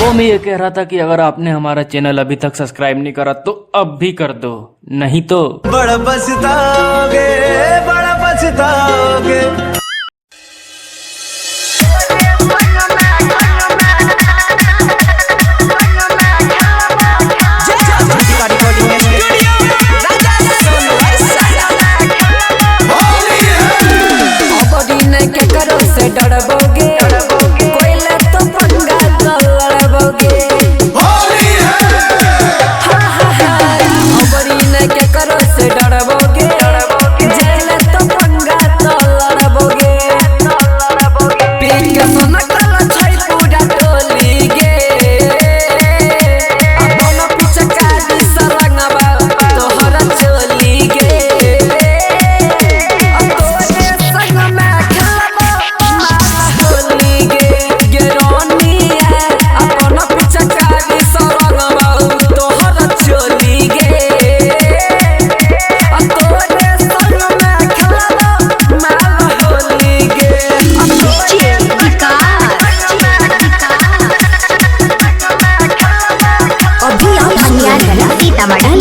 वो मैं ये कह रहा था कि अगर आपने हमारा चैनल अभी तक सब्सक्राइब नहीं करा तो अब भी कर दो, नहीं तो बड़ा पछताओगे, बड़ा पछताओगे। डरबोगे कोई ले तो पंगा तो लड़बोगे। अबरी ने क्या करो से डरबोगे, जेल तो पंगा तो लड़बोगे। पीक सोना कल छई पूरा टोली गे, अपना पीछे काटी सरंगवा तोहरा चोली गे। सीतामढ़ी